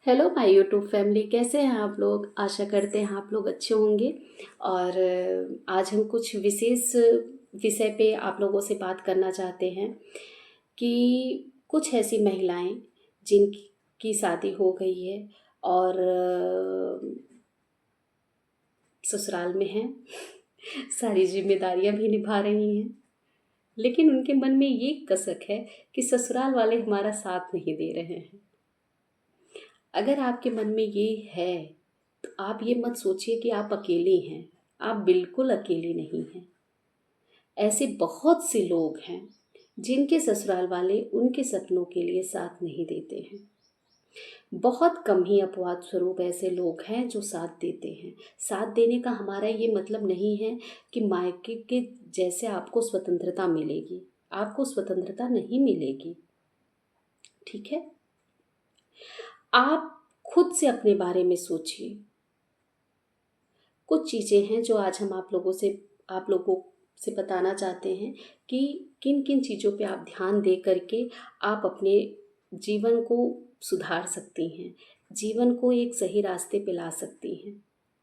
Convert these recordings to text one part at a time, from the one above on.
Hello my YouTube family, कैसे हैं आप लोग। आशा करते हैं आप लोग अच्छे होंगे। और आज हम कुछ विशेष विषय पे आप लोगों से बात करना चाहते हैं कि कुछ ऐसी महिलाएं जिनकी शादी हो गई है और ससुराल में हैं, सारी जिम्मेदारियां भी निभा रही हैं, लेकिन उनके मन में ये कसक है कि ससुराल वाले हमारा साथ नहीं दे रहे हैं। अगर आपके मन में ये है तो आप ये मत सोचिए कि आप अकेले हैं। आप बिल्कुल अकेले नहीं हैं। ऐसे बहुत से लोग हैं जिनके ससुराल वाले उनके सपनों के लिए साथ नहीं देते हैं। बहुत कम ही अपवाद स्वरूप ऐसे लोग हैं जो साथ देते हैं। साथ देने का हमारा ये मतलब नहीं है कि मायके के जैसे आपको स्वतंत्रता मिलेगी। आपको स्वतंत्रता नहीं मिलेगी, ठीक है। आप खुद से अपने बारे में सोचिए। कुछ चीज़ें हैं जो आज हम आप लोगों से बताना चाहते हैं कि किन किन चीज़ों पे आप ध्यान दे करके आप अपने जीवन को सुधार सकती हैं, जीवन को एक सही रास्ते पे ला सकती हैं,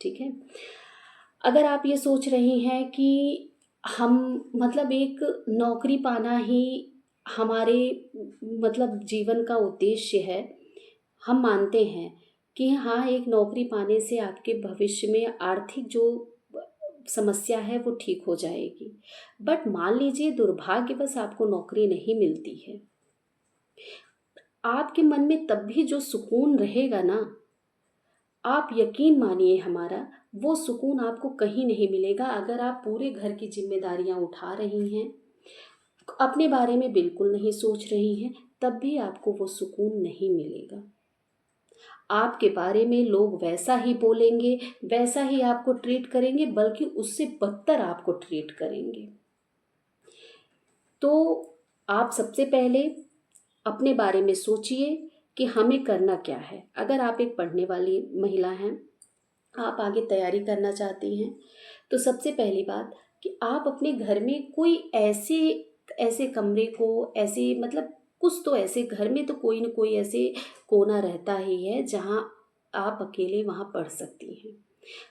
ठीक है। अगर आप ये सोच रही हैं कि हम मतलब एक नौकरी पाना ही हमारे मतलब जीवन का उद्देश्य है, हम मानते हैं कि हाँ, एक नौकरी पाने से आपके भविष्य में आर्थिक जो समस्या है वो ठीक हो जाएगी। बट मान लीजिए दुर्भाग्यवश आपको नौकरी नहीं मिलती है, आपके मन में तब भी जो सुकून रहेगा ना, आप यकीन मानिए हमारा, वो सुकून आपको कहीं नहीं मिलेगा। अगर आप पूरे घर की जिम्मेदारियां उठा रही हैं, अपने बारे में बिल्कुल नहीं सोच रही हैं, तब भी आपको वो सुकून नहीं मिलेगा। आपके बारे में लोग वैसा ही बोलेंगे, वैसा ही आपको ट्रीट करेंगे, बल्कि उससे बदतर आपको ट्रीट करेंगे। तो आप सबसे पहले अपने बारे में सोचिए कि हमें करना क्या है। अगर आप एक पढ़ने वाली महिला हैं, आप आगे तैयारी करना चाहती हैं, तो सबसे पहली बात कि आप अपने घर में कोई ऐसे ऐसे कमरे को ऐसे मतलब कुछ तो ऐसे घर में तो कोई ना कोई ऐसे कोना रहता ही है जहाँ आप अकेले वहाँ पढ़ सकती हैं।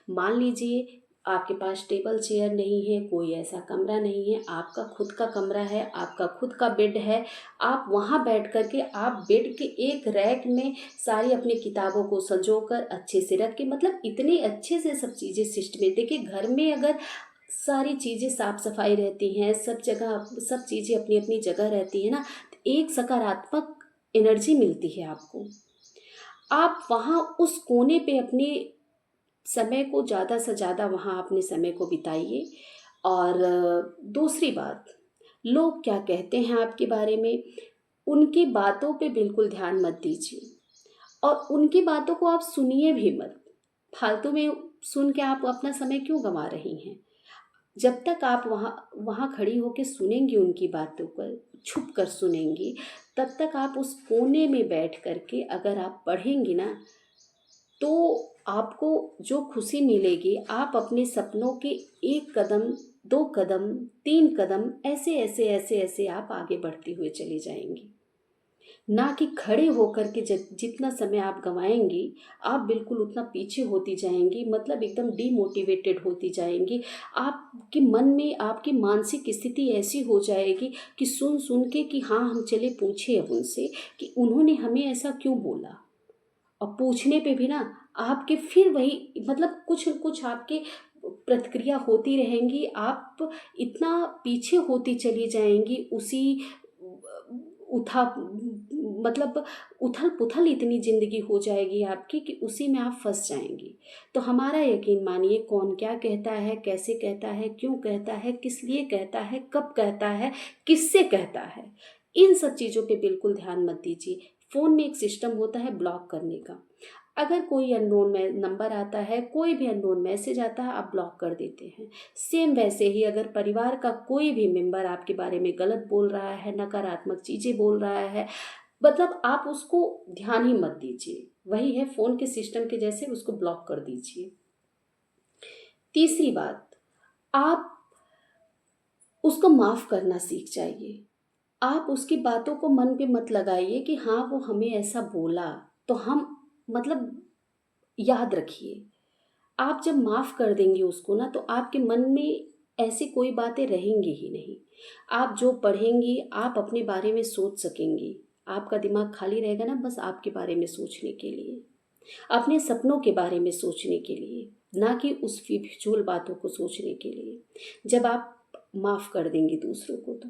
मान लीजिए आपके पास टेबल चेयर नहीं है, कोई ऐसा कमरा नहीं है, आपका खुद का कमरा है, आपका खुद का बेड है। आप वहाँ बैठ कर के आप बेड के एक रैक में सारी अपनी किताबों को संजोकर अच्छे से रख के, मतलब इतने अच्छे से सब चीज़ें सिस्टमेटिक। देखिए, घर में अगर सारी चीज़ें साफ सफाई रहती हैं, सब जगह सब चीज़ें अपनी अपनी जगह रहती है ना, तो एक सकारात्मक एनर्जी मिलती है आपको। आप वहाँ उस कोने पे अपने समय को ज़्यादा से ज़्यादा वहाँ अपने समय को बिताइए। और दूसरी बात, लोग क्या कहते हैं आपके बारे में, उनकी बातों पे बिल्कुल ध्यान मत दीजिए और उनकी बातों को आप सुनिए भी मत। फालतू में सुन के आप अपना समय क्यों गंवा रही हैं। जब तक आप वहाँ वहाँ खड़ी होकर सुनेंगी उनकी बातों पर, छुप कर सुनेंगी, तब तक आप उस कोने में बैठ करके अगर आप पढ़ेंगी ना, तो आपको जो खुशी मिलेगी, आप अपने सपनों के एक कदम, दो कदम, तीन कदम ऐसे ऐसे ऐसे ऐसे आप आगे बढ़ती हुए चली जाएंगी। ना कि खड़े होकर के जितना समय आप गंवाएंगी, आप बिल्कुल उतना पीछे होती जाएंगी, मतलब एकदम डीमोटिवेटेड होती जाएंगी। आपके मन में आपकी मानसिक स्थिति ऐसी हो जाएगी कि सुन सुन के कि हाँ, हम चले पूछे अब उनसे कि उन्होंने हमें ऐसा क्यों बोला। और पूछने पे भी ना आपके फिर वही मतलब कुछ कुछ आपके प्रतिक्रिया होती रहेंगी। आप इतना पीछे होती चली जाएंगी, उसी उठा मतलब उथल पुथल इतनी ज़िंदगी हो जाएगी आपकी कि उसी में आप फंस जाएंगी। तो हमारा यकीन मानिए, कौन क्या कहता है, कैसे कहता है, क्यों कहता है, किस लिए कहता है, कब कहता है, किससे कहता है, इन सब चीज़ों पे बिल्कुल ध्यान मत दीजिए। फ़ोन में एक सिस्टम होता है ब्लॉक करने का। अगर कोई अननोन नंबर आता है, कोई भी अननोन मैसेज आता है, आप ब्लॉक कर देते हैं। सेम वैसे ही अगर परिवार का कोई भी मेंबर आपके बारे में गलत बोल रहा है, नकारात्मक चीज़ें बोल रहा है, मतलब आप उसको ध्यान ही मत दीजिए। वही है फ़ोन के सिस्टम के जैसे, उसको ब्लॉक कर दीजिए। तीसरी बात, आप उसको माफ़ करना सीख जाइए। आप उसकी बातों को मन पे मत लगाइए कि हाँ, वो हमें ऐसा बोला तो हम मतलब याद रखिए, आप जब माफ़ कर देंगे उसको ना, तो आपके मन में ऐसी कोई बातें रहेंगी ही नहीं। आप जो पढ़ेंगी, आप अपने बारे में सोच सकेंगी। आपका दिमाग खाली रहेगा ना बस आपके बारे में सोचने के लिए, अपने सपनों के बारे में सोचने के लिए, ना कि उस फिजूल बातों को सोचने के लिए, जब आप माफ़ कर देंगे दूसरों को तो।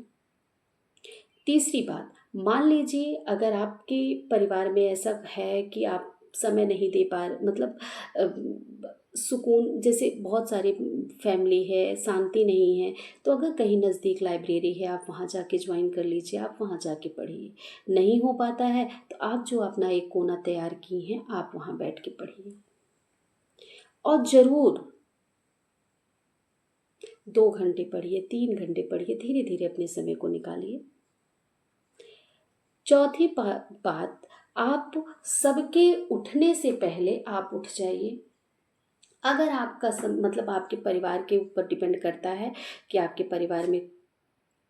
तीसरी बात, मान लीजिए अगर आपके परिवार में ऐसा है कि आप समय नहीं दे पा रहे, मतलब सुकून, जैसे बहुत सारी फैमिली है, शांति नहीं है, तो अगर कहीं नज़दीक लाइब्रेरी है आप वहाँ जाके ज्वाइन कर लीजिए, आप वहाँ जाके पढ़िए। नहीं हो पाता है तो आप जो अपना एक कोना तैयार की हैं आप वहाँ बैठ के पढ़िए। और ज़रूर 2 घंटे पढ़िए, 3 घंटे पढ़िए, धीरे धीरे अपने समय को निकालिए। चौथी बात, आप सबके उठने से पहले आप उठ जाइए। अगर आपका मतलब आपके परिवार के ऊपर डिपेंड करता है कि आपके परिवार में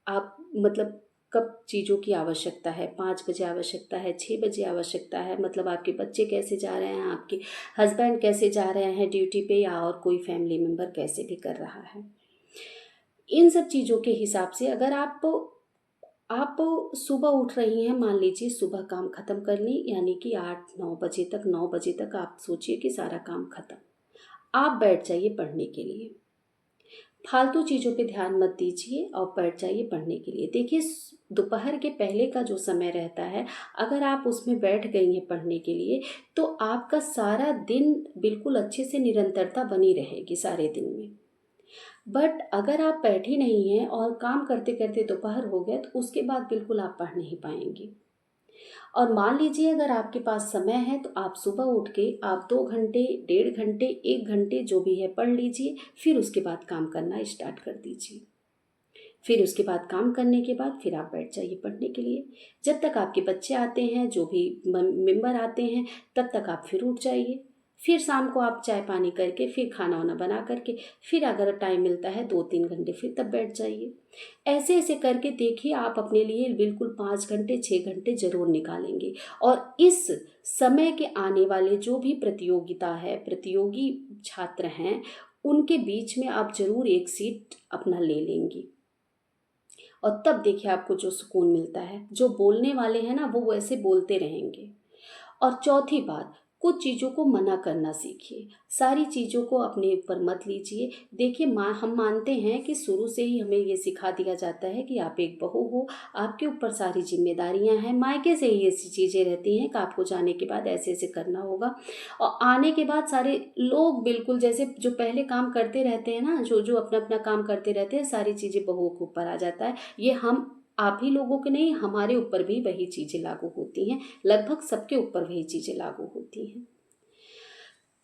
आप मतलब कब चीज़ों की आवश्यकता है, 5 बजे आवश्यकता है, 6 बजे आवश्यकता है, मतलब आपके बच्चे कैसे जा रहे हैं, आपके हस्बैंड कैसे जा रहे हैं ड्यूटी पे, या और कोई फैमिली मेम्बर कैसे भी कर रहा है, इन सब चीज़ों के हिसाब से अगर आप सुबह उठ रही हैं, मान लीजिए सुबह काम ख़त्म कर ली, यानी कि 8-9 बजे तक, 9 बजे तक आप सोचिए कि सारा काम ख़त्म, आप बैठ जाइए पढ़ने के लिए। फालतू चीज़ों पे ध्यान मत दीजिए और बैठ जाइए पढ़ने के लिए। देखिए, दोपहर के पहले का जो समय रहता है, अगर आप उसमें बैठ गई हैं पढ़ने के लिए, तो आपका सारा दिन बिल्कुल अच्छे से निरंतरता बनी रहेगी सारे दिन में। बट अगर आप बैठी नहीं हैं और काम करते करते दोपहर हो गया, तो उसके बाद बिल्कुल आप पढ़ नहीं पाएंगी। और मान लीजिए अगर आपके पास समय है तो आप सुबह उठ के आप 2 घंटे, 1.5 घंटे, 1 घंटे जो भी है पढ़ लीजिए, फिर उसके बाद काम करना स्टार्ट कर दीजिए। फिर उसके बाद काम करने के बाद फिर आप बैठ जाइए पढ़ने के लिए। जब तक आपके बच्चे आते हैं, जो भी मेंबर आते हैं, तब तक आप फिर उठ जाइए। फिर शाम को आप चाय पानी करके फिर खाना वाना बना करके फिर अगर टाइम मिलता है 2-3 घंटे फिर तब बैठ जाइए। ऐसे ऐसे करके देखिए, आप अपने लिए बिल्कुल 5 घंटे 6 घंटे ज़रूर निकालेंगे। और इस समय के आने वाले जो भी प्रतियोगिता है, प्रतियोगी छात्र हैं, उनके बीच में आप ज़रूर एक सीट अपना ले लेंगी। और तब देखिए आपको जो सुकून मिलता है, जो बोलने वाले हैं ना वो वैसे बोलते रहेंगे। और चौथी बात, कुछ चीज़ों को मना करना सीखिए, सारी चीज़ों को अपने ऊपर मत लीजिए। देखिए हम मानते हैं कि शुरू से ही हमें ये सिखा दिया जाता है कि आप एक बहू हो, आपके ऊपर सारी जिम्मेदारियां हैं, मायके से ही ऐसी चीज़ें रहती हैं कि आपको जाने के बाद ऐसे ऐसे करना होगा। और आने के बाद सारे लोग बिल्कुल जैसे जो पहले काम करते रहते हैं ना, जो जो अपना अपना काम करते रहते हैं, सारी चीज़ें बहुओं के ऊपर आ जाता है। ये हम आप ही लोगों के नहीं, हमारे ऊपर भी वही चीज़ें लागू होती हैं, लगभग सबके ऊपर वही चीज़ें लागू होती हैं।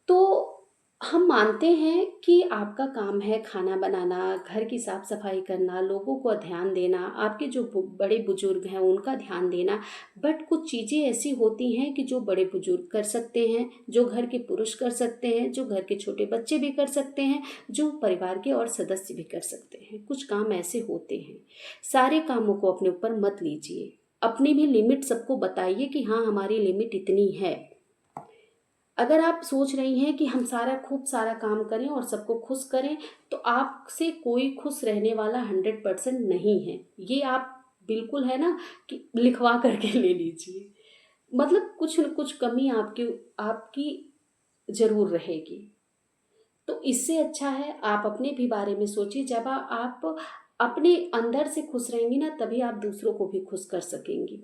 तो हम मानते हैं कि आपका काम है खाना बनाना, घर की साफ सफाई करना, लोगों को ध्यान देना, आपके जो बड़े बुजुर्ग हैं उनका ध्यान देना। बट कुछ चीज़ें ऐसी होती हैं कि जो बड़े बुजुर्ग कर सकते हैं, जो घर के पुरुष कर सकते हैं, जो घर के छोटे बच्चे भी कर सकते हैं, जो परिवार के और सदस्य भी कर सकते हैं। कुछ काम ऐसे होते हैं, सारे कामों को अपने ऊपर मत लीजिए। अपनी भी लिमिट सबको बताइए कि हाँ, हमारी लिमिट इतनी है। अगर आप सोच रही हैं कि हम खूब सारा काम करें और सबको खुश करें, तो आपसे कोई खुश रहने वाला 100% नहीं है। ये आप बिल्कुल है ना कि लिखवा करके ले लीजिए। मतलब कुछ न कुछ कमी आपकी आपकी ज़रूर रहेगी। तो इससे अच्छा है आप अपने भी बारे में सोचिए। जब आप अपने अंदर से खुश रहेंगी ना, तभी आप दूसरों को भी खुश कर सकेंगी।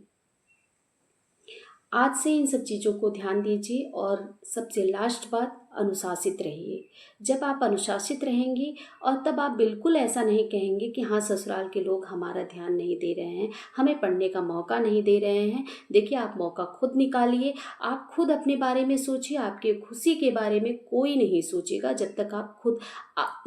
आज से इन सब चीज़ों को ध्यान दीजिए। और सबसे लास्ट बात, अनुशासित रहिए। जब आप अनुशासित रहेंगी और तब आप बिल्कुल ऐसा नहीं कहेंगे कि हाँ, ससुराल के लोग हमारा ध्यान नहीं दे रहे हैं, हमें पढ़ने का मौका नहीं दे रहे हैं। देखिए, आप मौका खुद निकालिए, आप खुद अपने बारे में सोचिए। आपके खुशी के बारे में कोई नहीं सोचेगा जब तक आप खुद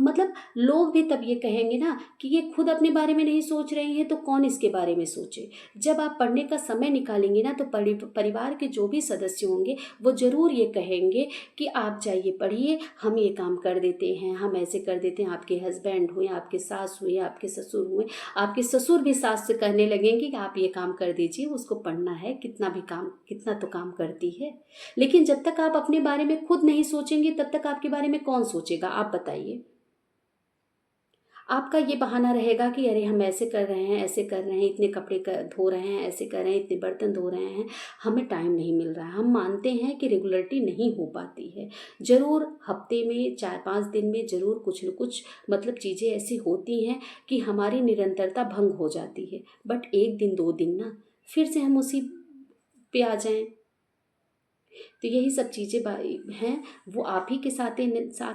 मतलब लोग भी तब ये कहेंगे ना कि ये खुद अपने बारे में नहीं सोच रही हैं तो कौन इसके बारे में सोचे। जब आप पढ़ने का समय निकालेंगे ना, तो परिवार के जो भी सदस्य होंगे वो ज़रूर ये कहेंगे कि आप जाइए जाइए पढ़िए, हम ये काम कर देते हैं, हम ऐसे कर देते हैं। आपके हस्बैंड हुए, आपके सास हुए, आपके ससुर हुए, आपके ससुर भी सास से कहने लगेंगे कि आप ये काम कर दीजिए, उसको पढ़ना है, कितना तो काम करती है। लेकिन जब तक आप अपने बारे में खुद नहीं सोचेंगे तब तक आपके बारे में कौन सोचेगा, आप बताइए। आपका ये बहाना रहेगा कि अरे हम ऐसे कर रहे हैं, ऐसे कर रहे हैं, इतने कपड़े धो रहे हैं, ऐसे कर रहे हैं, इतने बर्तन धो रहे हैं, हमें टाइम नहीं मिल रहा है। हम मानते हैं कि रेगुलरिटी नहीं हो पाती है। ज़रूर हफ्ते में 4-5 दिन में ज़रूर कुछ न कुछ मतलब चीज़ें ऐसी होती हैं कि हमारी निरंतरता भंग हो जाती है। बट 1 दिन 2 दिन ना फिर से हम उसी पे आ जाएं। तो यही सब चीज़ें हैं, वो आप ही के साथ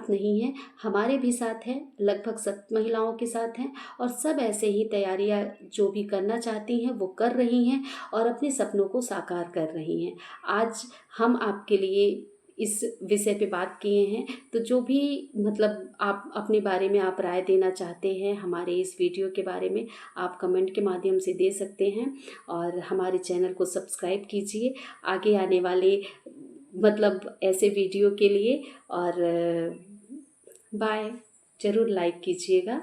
नहीं है, हमारे भी साथ है, लगभग सब महिलाओं के साथ हैं। और सब ऐसे ही तैयारियां जो भी करना चाहती हैं वो कर रही हैं और अपने सपनों को साकार कर रही हैं। आज हम आपके लिए इस विषय पे बात किए हैं। तो जो भी मतलब आप अपने बारे में आप राय देना चाहते हैं हमारे इस वीडियो के बारे में, आप कमेंट के माध्यम से दे सकते हैं। और हमारे चैनल को सब्सक्राइब कीजिए आगे आने वाले मतलब ऐसे वीडियो के लिए। और बाय, ज़रूर लाइक कीजिएगा।